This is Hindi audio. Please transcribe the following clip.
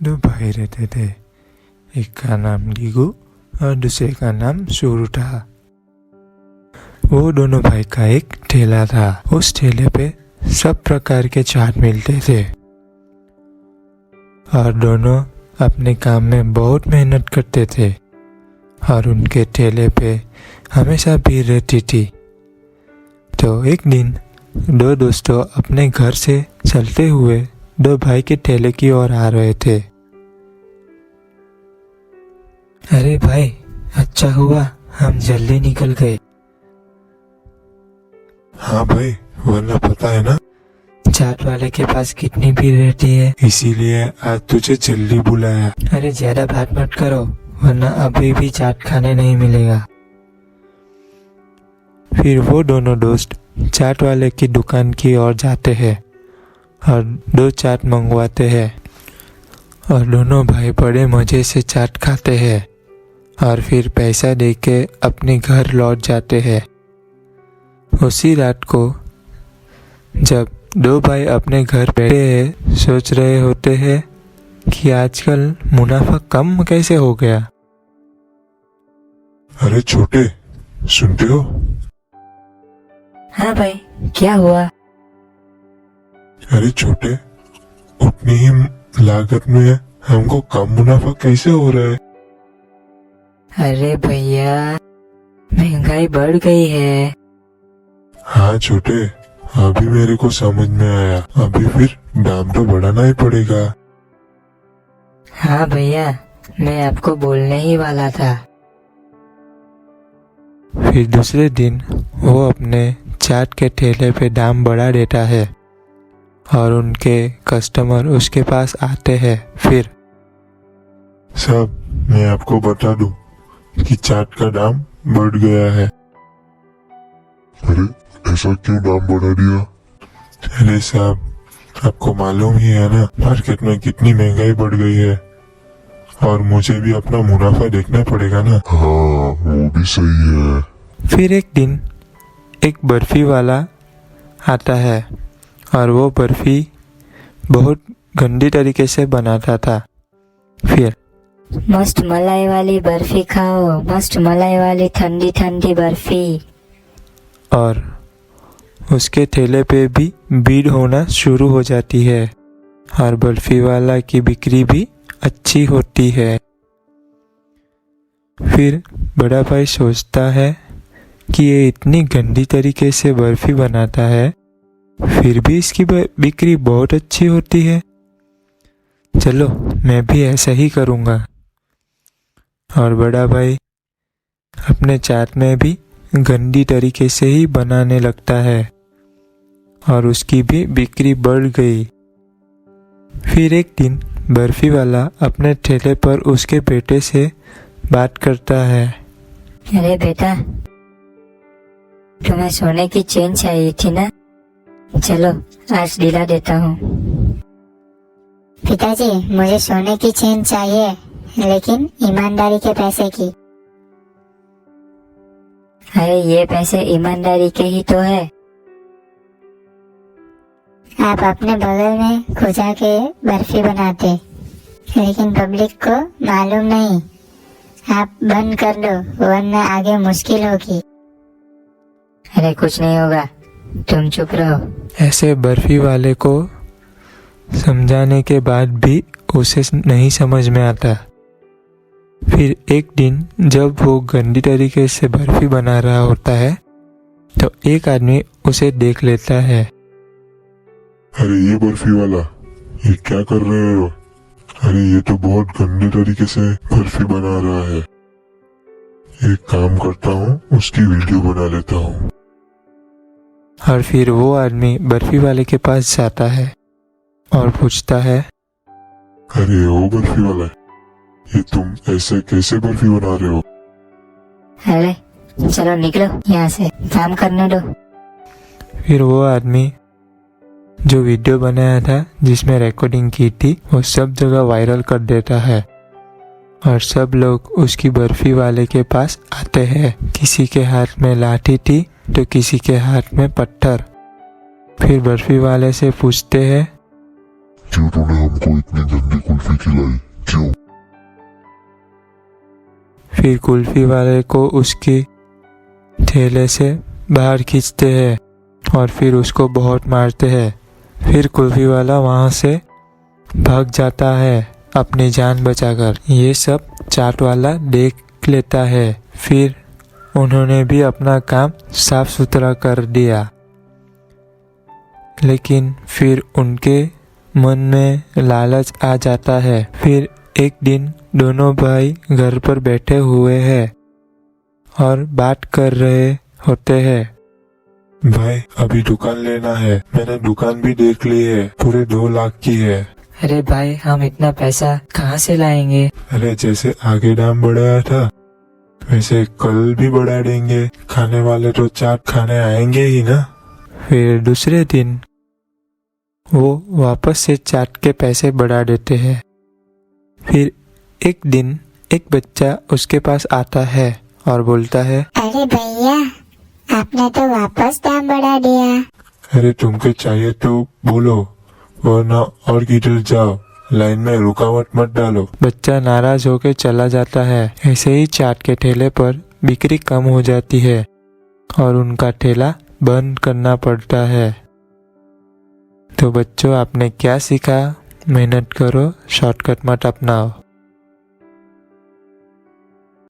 दो भाई रहते थे। एक का नाम डीगू और दूसरे का नाम शुरू था। वो दोनों भाई का एक ठेला था। उस ठेले पे सब प्रकार के चाट मिलते थे और दोनों अपने काम में बहुत मेहनत करते थे और उनके ठेले पे हमेशा भीड़ रहती थी। तो एक दिन दो दोस्तों अपने घर से चलते हुए दो भाई के ठेले की ओर आ रहे थे। अरे भाई, अच्छा हुआ हम जल्दी निकल गए। हाँ भाई, वरना पता है ना चाट वाले के पास कितनी भीड़ रहती है, इसीलिए आज तुझे जल्दी बुलाया। अरे ज्यादा बात मत करो वरना अभी भी चाट खाने नहीं मिलेगा। फिर वो दोनों दोस्त चाट वाले की दुकान की ओर जाते हैं और दो चाट मंगवाते हैं और दोनों भाई बड़े मजे से चाट खाते हैं और फिर पैसा देके अपने घर लौट जाते हैं। उसी रात को जब दो भाई अपने घर बैठे हैं, सोच रहे होते हैं कि आजकल मुनाफा कम कैसे हो गया। अरे छोटे, सुनते हो? हाँ भाई, क्या हुआ? अरे छोटे, उतनी ही लागत में हमको कम मुनाफा कैसे हो रहा है? अरे भैया, महंगाई बढ़ गई है। हाँ छोटे, अभी मेरे को समझ में आया। अभी फिर दाम तो बढ़ाना ही पड़ेगा। हाँ भैया, मैं आपको बोलने ही वाला था। फिर दूसरे दिन वो अपने चाट के ठेले पे दाम बढ़ा देता है और उनके कस्टमर उसके पास आते हैं। फिर सब मैं आपको बता दूं कि चाट का दाम बढ़ गया है। अरे ऐसा क्यों दाम बढ़ा दिया? अरे साहब, आपको मालूम ही है ना मार्केट में कितनी महंगाई बढ़ गई है और मुझे भी अपना मुनाफा देखना पड़ेगा ना। हाँ, वो भी सही है। फिर एक दिन एक बर्फी वाला आता है और वो बर्फी बहुत गंदी तरीके से बनाता था। फिर मस्त मलाई वाली बर्फी खाओ, मस्त मलाई वाली ठंडी ठंडी बर्फी। और उसके ठेले पे भी भीड़ होना शुरू हो जाती है और बर्फी वाला की बिक्री भी अच्छी होती है। फिर बड़ा भाई सोचता है कि ये इतनी गंदी तरीके से बर्फी बनाता है, फिर भी इसकी बिक्री बहुत अच्छी होती है। चलो मैं भी ऐसा ही करूँगा। और बड़ा भाई अपने चाट में भी गंदी तरीके से ही बनाने लगता है और उसकी भी बिक्री बढ़ गई। फिर एक दिन बर्फी वाला अपने ठेले पर उसके बेटे से बात करता है। अरे बेटा, तुम्हें सोने की चेन चाहिए थी ना? चलो आज दिला देता हूँ। पिताजी, मुझे सोने की चेन चाहिए, लेकिन ईमानदारी के पैसे की। अरे ये पैसे ईमानदारी के ही तो है। आप अपने बगल में खुजा के बर्फी बनाते, लेकिन पब्लिक को मालूम नहीं। आप बंद कर दो वरना आगे मुश्किल होगी। अरे कुछ नहीं होगा, तुम चुप रहो। ऐसे बर्फी वाले को समझाने के बाद भी उसे नहीं समझ में आता। फिर एक दिन जब वो गंदी तरीके से बर्फी बना रहा होता है तो एक आदमी उसे देख लेता है। अरे ये बर्फी वाला, ये क्या कर रहे हो? अरे ये तो बहुत गंदे तरीके से बर्फी बना रहा है। एक काम करता हूँ, उसकी वीडियो बना लेता हूँ। और फिर वो आदमी बर्फी वाले के पास जाता है और पूछता है, अरे ओ बर्फी वाला, ये तुम ऐसे कैसे बर्फी बना रहे हो? अरे चलो निकलो यहाँ से, काम करने दो। फिर वो आदमी जो वीडियो बनाया था जिसमें रिकॉर्डिंग की थी वो सब जगह वायरल कर देता है और सब लोग उसकी बर्फी वाले के पास आते हैं। किसी के हाथ में लाठी थी तो किसी के हाथ में पत्थर। फिर बर्फी वाले से पूछते हैं, क्यों तूने हमको इतनी गंदी कुल्फी खिलाई, क्यों? फिर कुल्फी वाले को उसकी ठेले से बाहर खींचते हैं और फिर उसको बहुत मारते हैं। फिर कुल्फी वाला वहां से भाग जाता है अपनी जान बचाकर। ये सब चाट वाला देख लेता है। फिर उन्होंने भी अपना काम साफ सुथरा कर दिया, लेकिन फिर उनके मन में लालच आ जाता है। फिर एक दिन दोनों भाई घर पर बैठे हुए हैं और बात कर रहे होते हैं। भाई अभी दुकान लेना है, मैंने दुकान भी देख ली है, पूरे 2 लाख की है। अरे भाई हम इतना पैसा कहाँ से लाएंगे? अरे जैसे आगे दाम बढ़ाया था वैसे कल भी बढ़ा देंगे, खाने वाले तो चाट खाने आएंगे ही ना। फिर दूसरे दिन वो वापस से चाट के पैसे बढ़ा देते हैं। फिर एक दिन एक बच्चा उसके पास आता है और बोलता है, अरे भैया, आपने तो वापस दाम बढ़ा दिया। अरे तुमको चाहिए तो बोलो, वरना और किधर जाओ, लाइन में रुकावट मत डालो। बच्चा नाराज होकर चला जाता है। ऐसे ही चाट के ठेले पर बिक्री कम हो जाती है और उनका ठेला बंद करना पड़ता है। तो बच्चों, आपने क्या सीखा? मेहनत करो, शॉर्टकट मत अपनाओ।